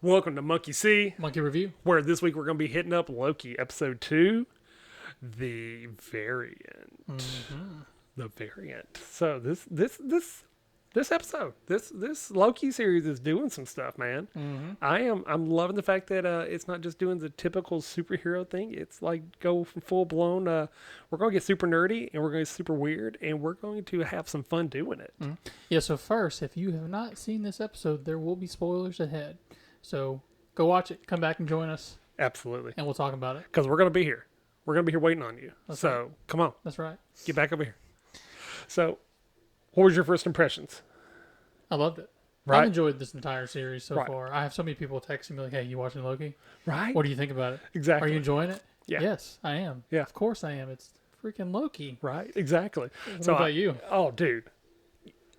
Welcome to Monkey See, Monkey Review. where this week we're going to be hitting up Loki Episode 2, The Variant. The Variant. So this episode, this Loki series is doing some stuff, man. I'm loving the fact that it's not just doing the typical superhero thing. It's like go full blown. We're going to get super nerdy and we're going to get super weird and we're going to have some fun doing it. Yeah, so first, if you have not seen this episode, there will be spoilers ahead. So go watch it, come back and join us, Absolutely. and we'll talk about it. Because we're going to be here. We're going to be here waiting on you. That's so right. come on. That's right. Get back over here. So, what was your first impressions? I loved it. Right. I've enjoyed this entire series so Right. far. I have so many people texting me like, hey, you watching Loki? Right? What do you think about it? Exactly. Are you enjoying it? Yeah. Yes, I am. Yeah. Of course I am. It's freaking Loki. Right? Exactly. What about you? Oh, dude.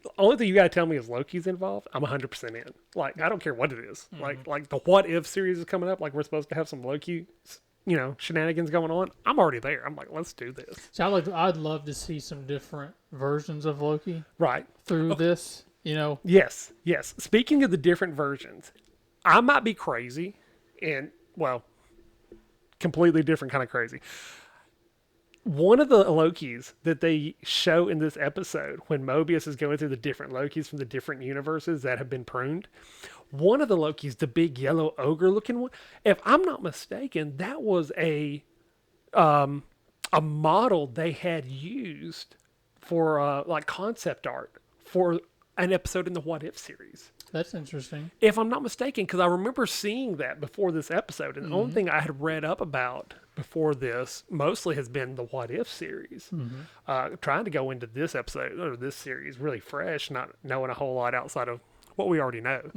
The only thing you got to tell me is Loki's involved. I'm 100% in. Like, I don't care what it is. Like the What If series is coming up. Like, we're supposed to have some Loki, shenanigans going on. I'm already there. I'm like, let's do this. So I'd love to see some different versions of Loki Right. through this, Yes. Yes. Speaking of the different versions, I might be crazy and, well, completely different kind of crazy. One of the Lokis that they show in this episode, when Mobius is going through the different Lokis from the different universes that have been pruned, one of the Lokis, the big yellow ogre looking one, if I'm not mistaken, that was a model they had used for like concept art for an episode in the What If series. That's interesting. If I'm not mistaken, because I remember seeing that before this episode, and the only thing I had read up about before this mostly has been the What If series. Trying to go into this episode or this series really fresh, not knowing a whole lot outside of what we already know.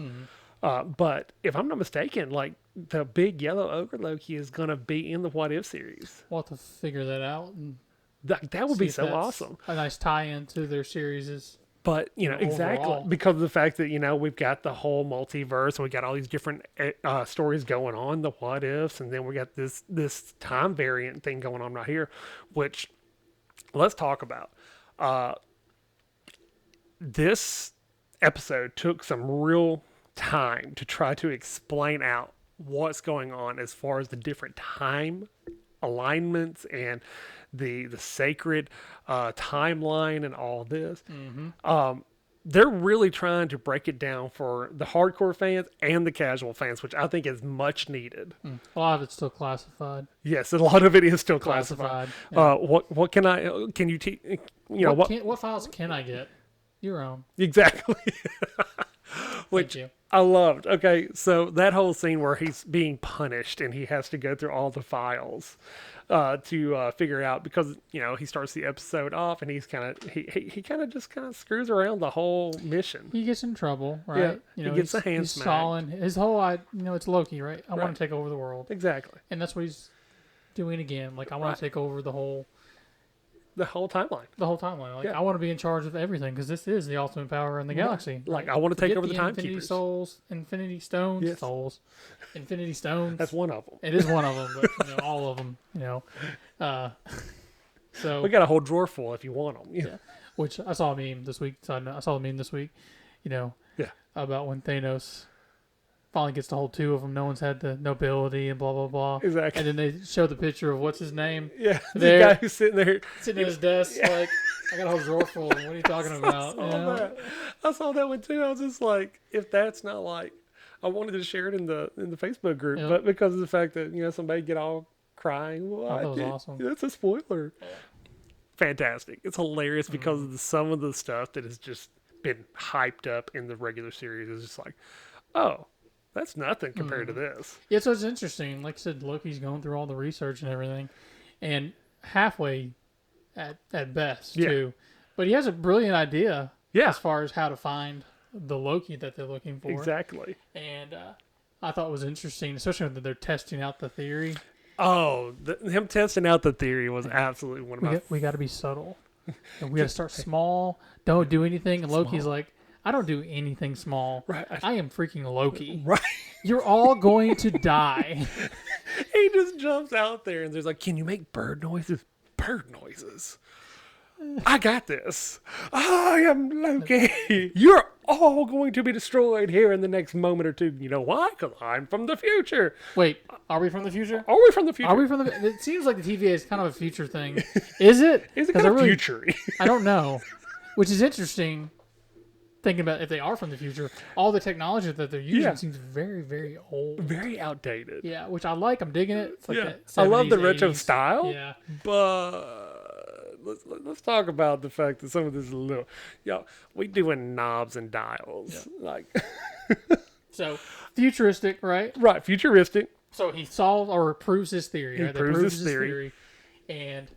But if I'm not mistaken, like the big yellow ogre Loki is going to be in the What If series. We'll have to figure that out and That would see be if so that's awesome. A nice tie-in to their series. But, exactly, overall. because of the fact that, we've got the whole multiverse, and we got all these different stories going on, the what ifs, and then we got this time variant thing going on right here, which let's talk about. This episode took some real time to try to explain out what's going on as far as the different time alignments and the sacred timeline and all this. They're really trying to break it down for the hardcore fans and the casual fans, which I think is much needed. A lot of it's still classified. Yes, a lot of it is still classified. Yeah. What can you teach? What files can I get? Your own. Exactly. Which Thank you. I loved. Okay, so that whole scene where he's being punished and he has to go through all the files to figure out, because he starts the episode off and he's he kind of screws around the whole mission. He gets in trouble, right? Yeah, he gets a hand he's smacked. stalling. His whole, it's Loki, right? I Right. want to take over the world, Exactly, and that's what he's doing again. Like I want Right. to take over the whole timeline. timeline. Like Yeah. I want to be in charge of everything because this is the ultimate power in the galaxy. Like, right? I want to take Forget over the Infinity timekeepers. Souls, Infinity Stones, Yes. Infinity Stones. That's one of them. It is one of them, but all of them. So We got a whole drawer full if you want them. Yeah. Which I saw a meme this week. I saw the meme this week, Yeah. about when Thanos finally gets to hold two of them. No one's had the nobility and blah, blah, blah. Exactly. And then they show the picture of what's his name? Yeah, the There. guy who's sitting there. Sitting at his desk, like, I got a whole drawer full. What are you talking about? I saw that one too. I was just like, if that's not like, I wanted to share it in the Facebook group, Yep. but because of the fact that somebody get all crying, well, that was awesome. That's a spoiler. Fantastic! It's hilarious because of some of the stuff that has just been hyped up in the regular series is just like, oh, that's nothing compared to this. Yeah, so it's interesting. Like I said, Loki's going through all the research and everything, and halfway at best, Yeah. too. But he has a brilliant idea Yeah. as far as how to find the Loki that they're looking for. Exactly. And I thought it was interesting, especially when they're testing out the theory. Oh, him testing out the theory was absolutely one of my. We got to be subtle. And we got to start small. Don't do anything. And Loki's like, I don't do anything small. Right. I am freaking Loki. Right. You're all going to die. He just jumps out there and there's like, can you make bird noises? Bird noises. I got this. I am Loki. You're all going to be destroyed here in the next moment or two. You know why? Because I'm from the future. Wait, are we from the future? Are we from the future? Are we from the? It seems like the TVA is kind of a future thing. Is it? Is it 'Cause kind I of really, future? I don't know. Which is interesting. Thinking about if they are from the future, all the technology that they're using Yeah. seems very, very old. Very outdated. Yeah, which I like. I'm digging it. It's like Yeah. that I love the 70s, retro 80s. style. Yeah. But let's talk about the fact that some of this is a little, we doing knobs and dials, like So futuristic, right? right, futuristic. So he solves or proves his theory. He Right? They proves proves his his theory. theory, and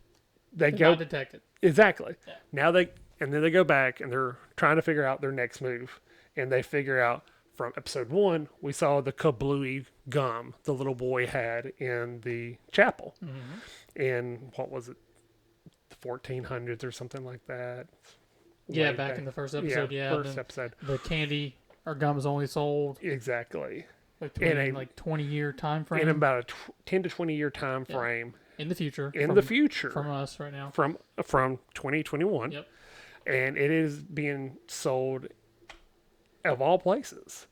They they're go not detected. exactly. Yeah. Now then they go back and they're trying to figure out their next move, and they figure out from episode 1 we saw the kablooey gum the little boy had in the chapel, in what was it, the 1400s or something like that. Yeah, Way back in the first episode. Yeah, first then episode. the candy or gum is only sold Exactly. between In a- like 20-year time frame In about a 10 to 20 year time frame in the future. in from, the future from us right now. from 2021. Yep. And it is being sold, of all places,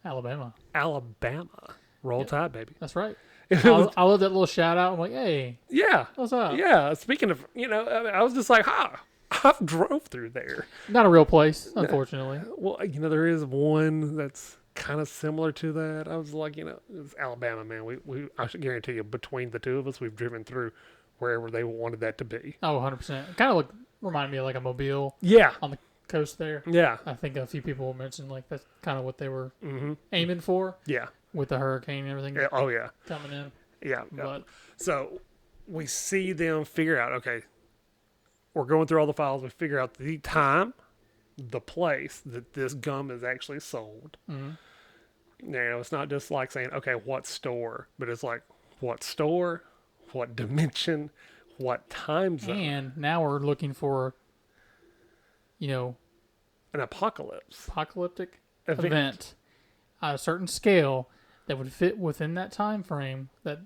Alabama. Alabama. Roll Yep. Tide, baby. That's right. It I was- love that little shout out. I'm like, hey, yeah. what's up? Yeah. Speaking of, I was just like, I drove through there. Not a real place, unfortunately. Well, there is one that's kind of similar to that. I was like, it's Alabama, man. I should guarantee you, between the two of us, we've driven through wherever they wanted that to be. Oh, 100%. It kind of reminded me of like a Mobile Yeah. on the coast there. Yeah. I think a few people mentioned like that's kind of what they were Mm-hmm. aiming for Yeah. with the hurricane and everything Yeah. Oh, yeah. coming in. Yeah. But So we see them figure out, okay, we're going through all the files. We figure out the time, the place that this gum is actually sold. mhm. It's not just like saying, okay, what store, but it's like, what store, what dimension, what time zone. And now we're looking for, An apocalypse apocalyptic event at a certain scale that would fit within that time frame that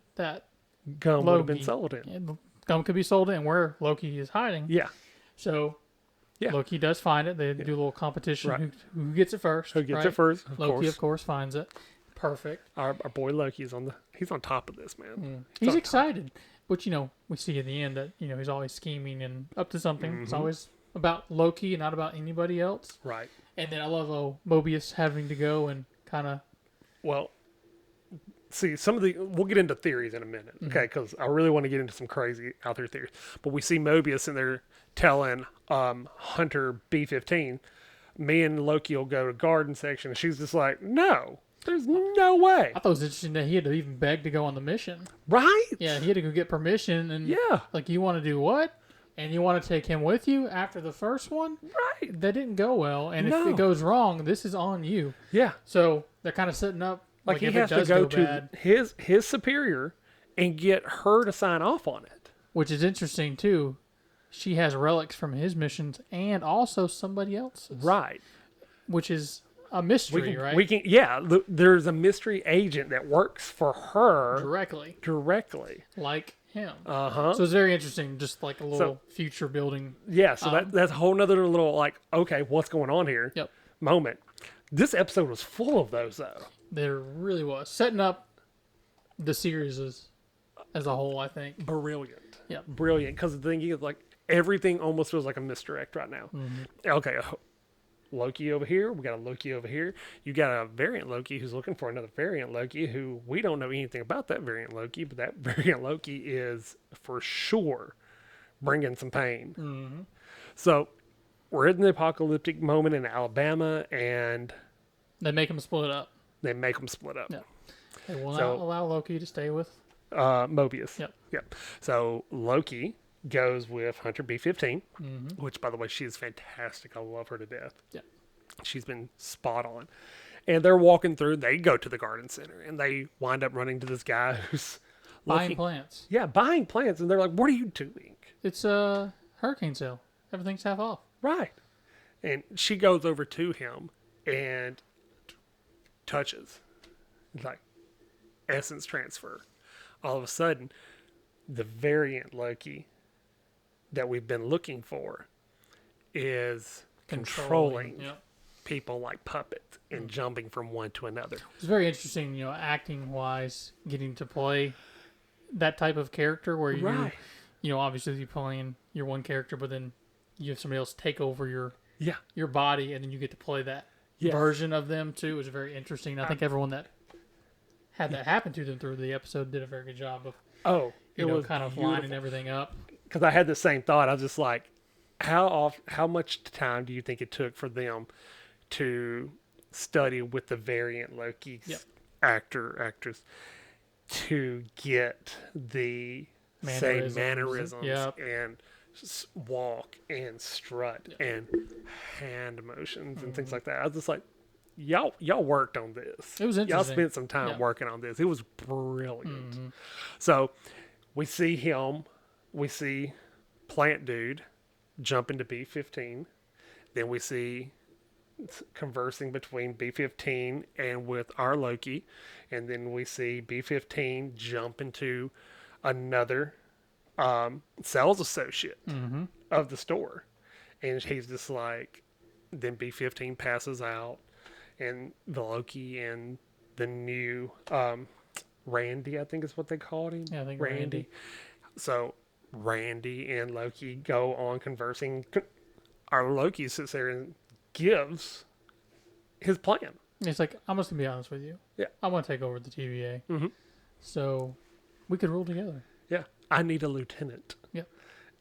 Gum would have been Loki- sold in. and the gum could be sold in where Loki is hiding. Yeah. So Yeah. Loki does find it. They do a little competition. Right. Who gets it first? Who gets right? it first? Loki, of course, finds it. Perfect. Our boy Loki is he's on top of this, man. He's on excited. But, we see in the end that, he's always scheming and up to something. It's always about Loki and not about anybody else. Right. And then I love Mobius having to go and kind of... Well, see, we'll get into theories in a minute, okay? Because I really want to get into some crazy out there theories. But we see Mobius in there telling Hunter B-15, me and Loki will go to garden section, and she's just like, no, there's no way. I thought it was interesting that he had to even beg to go on the mission. Right? Yeah, he had to go get permission. And Yeah. like, you want to do what? And you want to take him with you after the first one? Right. That didn't go well. And if No. it goes wrong, this is on you. Yeah. So they're kind of setting up... Like he if has it to does go go to bad, his superior and get her to sign off on it. which is interesting too. She has relics from his missions and also somebody else's, Right. which is a mystery, right? There's a mystery agent that works for her directly, like him. Uh-huh. So it's very interesting, just like a little future building. Yeah, so that's a whole nother little, like, okay, what's going on here? Yep, Moment. This episode was full of those, though. there really was setting up the series as a whole. I think Brilliant. Yeah. Brilliant. Because the thing is, like, everything almost feels like a misdirect right now. Okay, Loki over here. We got a Loki over here. You got a variant Loki who's looking for another variant Loki who we don't know anything about that variant Loki, but that variant Loki is for sure bringing some pain. So we're in the apocalyptic moment in Alabama, and they make him split up. they make them split up. Yeah. They will So- not allow Loki to stay with. Mobius. Yep. So Loki goes with Hunter B-15, which, by the way, she's fantastic. I love her to death. Yeah. She's been spot on. And they're walking through. They go to the garden center, and they wind up running to this guy who's Buying looking- plants. Yeah, buying plants. And they're like, what are you doing? It's a hurricane sale. Everything's half off. Right. And she goes over to him and touches. Like, essence transfer. All of a sudden, the variant Loki that we've been looking for is controlling Yep. people like puppets and jumping from one to another. It's very interesting, acting wise, getting to play that type of character where Right. obviously you're playing your one character, but then you have somebody else take over Yeah. your body, and then you get to play that Yes. version of them too. It was very interesting. I think everyone that had that happen to them through the episode did a very good job of Oh, it was kind of beautiful. lining everything up. Because I had the same thought. I was just like, how much time do you think it took for them to study with the variant Loki's Yep. actress to get the same mannerisms Yep. and walk and strut and hand motions and things like that. I was just like, y'all worked on this. It was Y'all interesting. spent some time Yeah. working on this. It was brilliant. So we see him. We see Plant Dude jump into B-15. Then we see conversing between B-15 and with our Loki. And then we see B-15 jump into another sales associate of the store. And he's just like, then B-15 passes out, and the Loki and the new Randy, I think is what they called him. Yeah, I think Randy. Randy. So Randy and Loki go on conversing. Our Loki sits there and gives his plan. It's like, I'm just going to be honest with you. Yeah. I want to take over the TVA. Mhm. So we could rule together. Yeah, I need a lieutenant. Yep.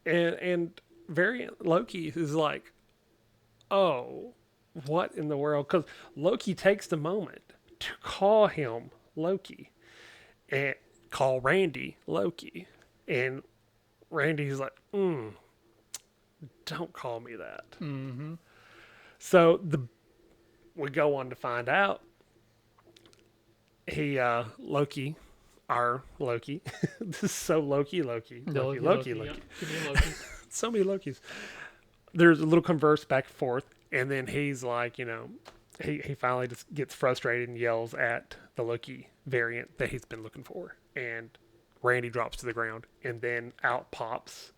And variant Loki is like, oh, what in the world? Because Loki takes the moment to call him Loki and call Randy Loki. And Randy's like, don't call me that. Mm-hmm. So we go on to find out Loki, our Loki, this is so Loki. Yep. Give me Loki. so many Lokis. There's a little converse back and forth, and then he's like, he finally just gets frustrated and yells at the Loki variant that he's been looking for, and Randy drops to the ground, and then out pops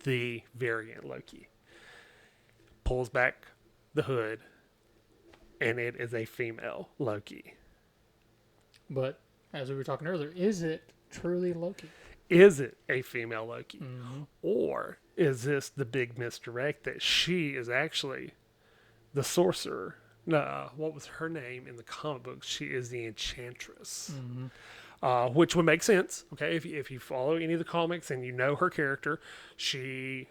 the variant Loki, pulls back the hood, and it is a female Loki. But as we were talking earlier, is it truly Loki? Is it a female Loki? Mm-hmm. Or is this the big misdirect that she is actually the sorcerer? No, what was her name in the comic books? She is the Enchantress. Mm-hmm. Which would make sense, okay? If you follow any of the comics and you know her character, she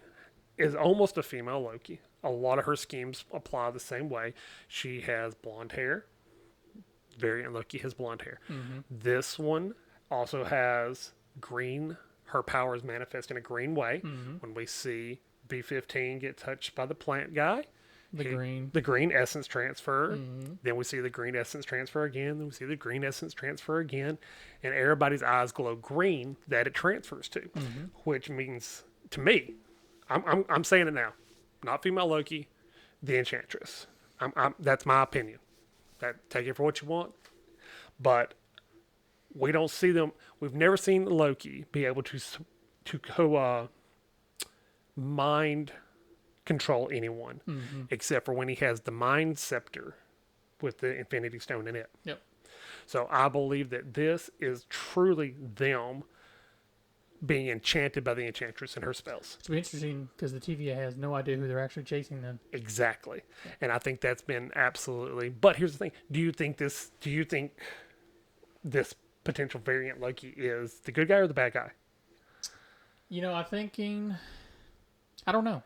is almost a female Loki. A lot of her schemes apply the same way. She has blonde hair. Variant Loki has blonde hair. Mm-hmm. This one also has green. Her powers manifest in a green way. Mm-hmm. When we see B-15 get touched by the plant guy, The green. the green essence transfer. Mm-hmm. Then we see the green essence transfer again. Then we see the green essence transfer again, and everybody's eyes glow green that it transfers to, Mm-hmm. which means to me, I'm saying it now, not female Loki, the Enchantress. That's my opinion. Take it for what you want, but we don't see them. We've never seen Loki be able to mind control anyone, Mm-hmm. except for when he has the mind scepter with the Infinity Stone in it. Yep. So I believe that this is truly them being enchanted by the Enchantress and her spells. It's interesting because the TVA has no idea who they're actually chasing then. Exactly. And I think that's been absolutely. But here's the thing: Do you think this potential variant Loki is the good guy or the bad guy? I'm thinking, I don't know.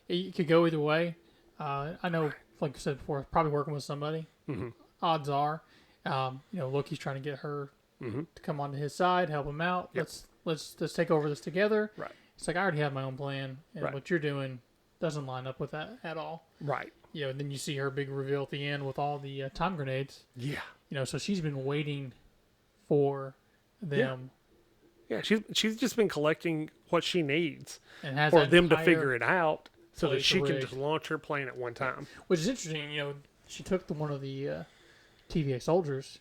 It could go either way. I know, like I said before, probably working with somebody. Mm-hmm. Odds are, Loki's trying to get her Mm-hmm. to come onto his side, help him out. Yep. Let's take over this together. Right. It's like I already have my own plan, and Right. what you're doing doesn't line up with that at all. Right. And then you see her big reveal at the end with all the time grenades. Yeah. So she's been waiting for them Yeah. She's just been collecting what she needs and has for that them to entire figure it out, so that place she can rigged. just launch her plane at one time. Which is interesting, she took one of the TVA soldiers,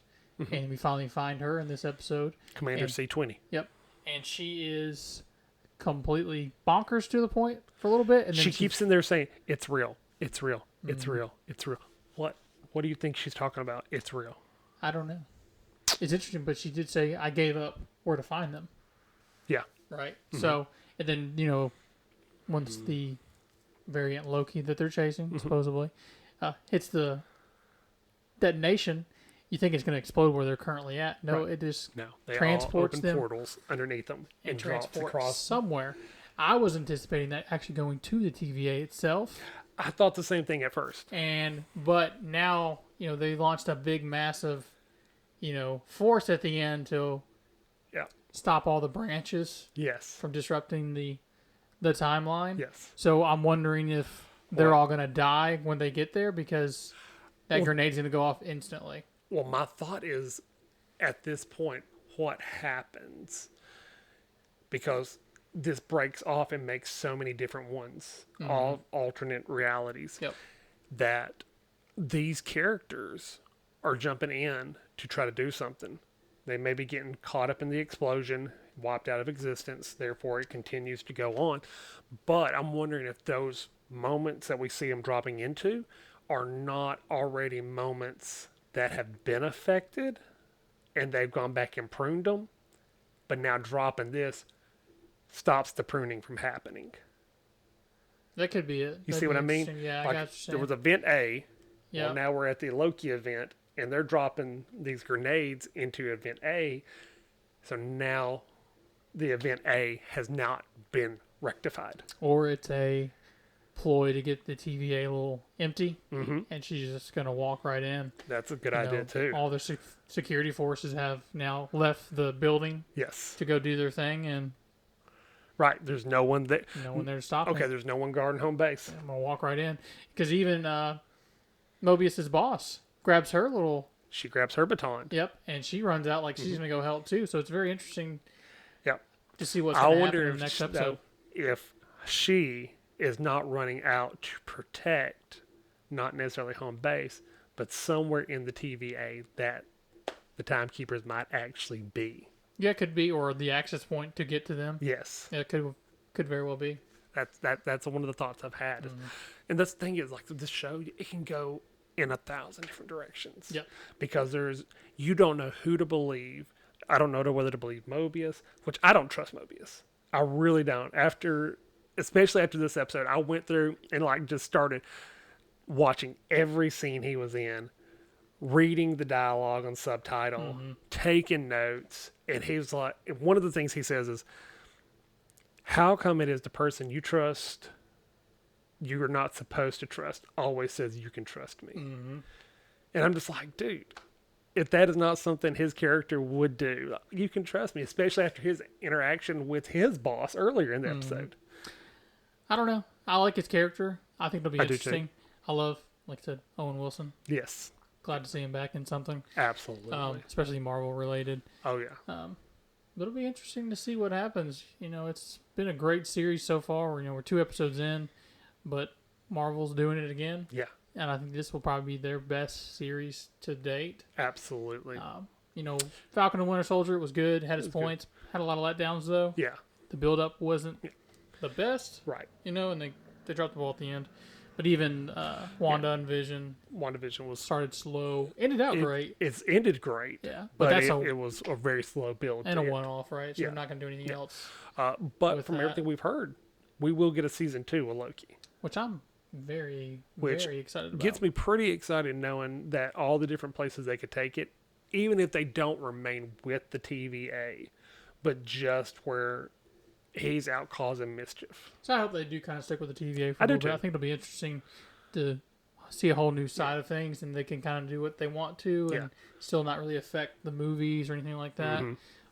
and we finally find her in this episode. Commander And- C-20. Yep. And she is completely bonkers to the point for a little bit, and then She keeps in there saying, "It's real. It's real. It's real. It's real." What do you think she's talking about? It's real. I don't know. It's interesting, but she did say, "I gave up where to find them." Yeah. Right. So, and then once the variant Loki that they're chasing supposedly hits the detonation, you think it's going to explode where they're currently at. No, Right. it just No, they transports all open them portals underneath them and drops transports across. somewhere. I was anticipating that actually going to the TVA itself, I thought the same thing at first. but now they launched a big, massive, force at the end to Yeah. stop all the branches Yes. from disrupting the timeline. Yes. So I'm wondering if they're Well- all going to die when they get there because that grenade's going to go off instantly. Well, my thought is, at this point, what happens? Because this breaks off and makes so many different ones, all alternate realities, Yep. that these characters are jumping in to try to do something. They may be getting caught up in the explosion, wiped out of existence, therefore it continues to go on. But I'm wondering if those moments that we see them dropping into are not already moments that have been affected and they've gone back and pruned them, but now dropping this stops the pruning from happening. That could be it. You That'd see be what I mean? interesting. Yeah, I Like, got you. there was event A. Yeah. Well, now we're at the Loki event, and they're dropping these grenades into event A. So now the event A has not been rectified. Or it's a ploy to get the TVA a little empty, and she's just going to walk right in. That's a good You idea, know, too. All the security forces have now left the building Yes. to go do their thing, and Right. There's no one that. no one there to stop Okay, them. there's no one guarding home base. I'm going to walk right in. Because even Mobius's boss grabs her little, She grabs her baton. and she runs out like she's going to go help too. So it's very interesting Yep. to see what's I going to wonder happen in if, the next though, episode. if she is not running out to protect, not necessarily home base, but somewhere in the TVA that the timekeepers might actually be. Yeah, it could be, or the access point to get to them. Yes. Yeah, it could very well be. That's one of the thoughts I've had. And that's the thing is, like, this show, it can go in 1,000 different directions. Yep. Because you don't know who to believe. I don't know whether to believe Mobius, which I don't trust Mobius. I really don't. Especially after this episode, I went through and just started watching every scene he was in, reading the dialogue on subtitle, taking notes, and he was like, one of the things he says is, "How come it is the person you trust, you are not supposed to trust, always says you can trust me?" And I'm just like, dude, if that is not something his character would do, you can trust me, especially after his interaction with his boss earlier in the episode. I don't know. I like his character. I think it'll be I do too. interesting. I love, like I said, Owen Wilson. Yes, Glad to see him back in something, absolutely. especially Marvel related. Oh yeah. But it'll be interesting to see what happens. It's been a great series so far. We're 2 episodes in, but Marvel's doing it again, Yeah, and I think this will probably be their best series to date. absolutely. Falcon and Winter Soldier was good, had its It was good. points, had a lot of letdowns though. Yeah, The build up wasn't the best, right. and they dropped the ball at the end. But even Wanda and Vision WandaVision was started slow, ended out great. It's ended great. Yeah, but that's it was a very slow build. and to a it. one-off, right? So Yeah. they're not going to do anything else, But with from that. everything we've heard, we will get a season 2 of Loki. which I'm very, Which very excited about. Gets me pretty excited knowing that all the different places they could take it, even if they don't remain with the TVA, but just where he's out causing mischief. So I hope they do kind of stick with the TVA for I a do little bit. too. I think it'll be interesting to see a whole new side of things, and they can kind of do what they want to, and still not really affect the movies or anything like that.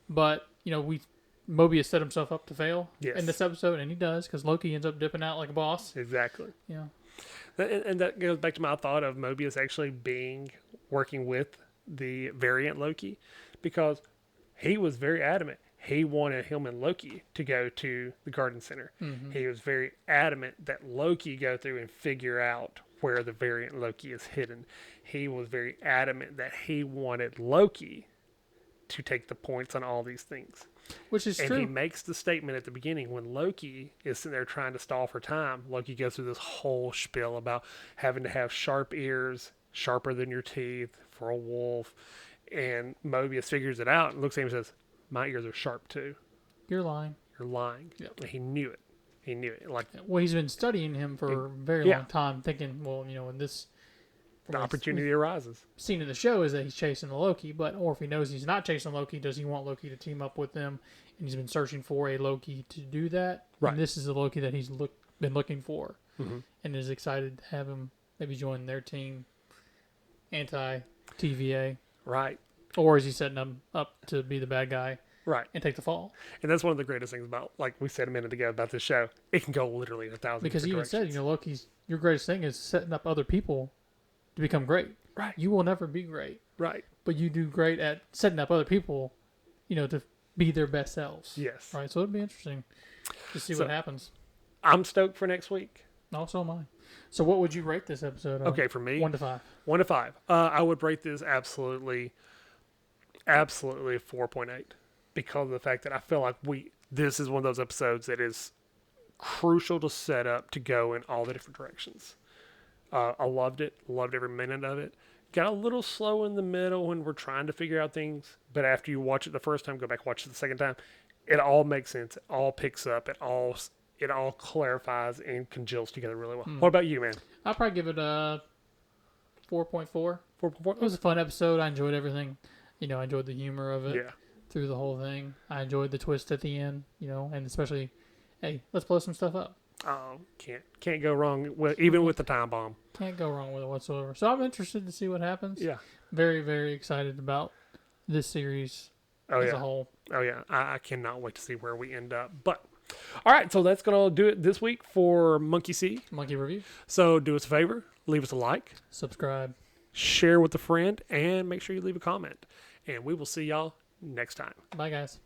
But Mobius set himself up to fail in this episode, and he does, because Loki ends up dipping out like a boss. Exactly. Yeah. And that goes back to my thought of Mobius actually working with the variant Loki, because he was very adamant. He wanted him and Loki to go to the Garden Center. He was very adamant that Loki go through and figure out where the variant Loki is hidden. He was very adamant that he wanted Loki to take the points on all these things. Which is And true. he makes the statement at the beginning when Loki is sitting there trying to stall for time. Loki goes through this whole spiel about having to have sharp ears, sharper than your teeth for a wolf. And Mobius figures it out and looks at him and says, "My ears are sharp too." You're lying. You're lying. Yep. And he knew it. He knew it. Like, Well, he's been studying him for a very Yeah. long time, thinking, well, in this the opportunity arises. scene in the show is that he's chasing the Loki, or if he knows he's not chasing Loki, does he want Loki to team up with them? And he's been searching for a Loki to do that. Right. And this is the Loki that he's been looking for, Mm-hmm. and is excited to have him maybe join their team, anti-TVA, Right. or is he setting them up to be the bad guy Right. and take the fall? And that's one of the greatest things about, like we said a minute ago about this show. It can go literally in 1,000 Because he even different said, directions. Loki's your greatest thing is setting up other people to become great. Right. You will never be great, Right. but you do great at setting up other people, to be their best selves. Yes. Right. So it'd be interesting to see So- what happens. I'm stoked for next week. Also mine. So what would you rate this episode? Okay, for me, 1 to 5. 1 to 5. I would rate this absolutely a 4.8 because of the fact that I feel like this is one of those episodes that is crucial to set up to go in all the different directions. I loved it. Loved every minute of it. Got a little slow in the middle when we're trying to figure out things, but after you watch it the first time, go back watch it the second time, it all makes sense. It all picks up. It all clarifies and congeals together really well. What about you, man? I'll probably give it a 4.4. 4.4? It was a fun episode. I enjoyed everything. I enjoyed the humor of it Yeah. through the whole thing. I enjoyed the twist at the end, and especially, hey, let's blow some stuff up. Oh, can't go wrong even with the time bomb. Can't go wrong with it whatsoever. So I'm interested to see what happens. Yeah. Very, very excited about this series Oh as yeah. a whole. Oh yeah. I cannot wait to see where we end up. But all right, so that's gonna do it this week for Monkey See. Monkey Review. So do us a favor, leave us a like, Subscribe. share with a friend, and make sure you leave a comment. And we will see y'all next time. Bye, guys.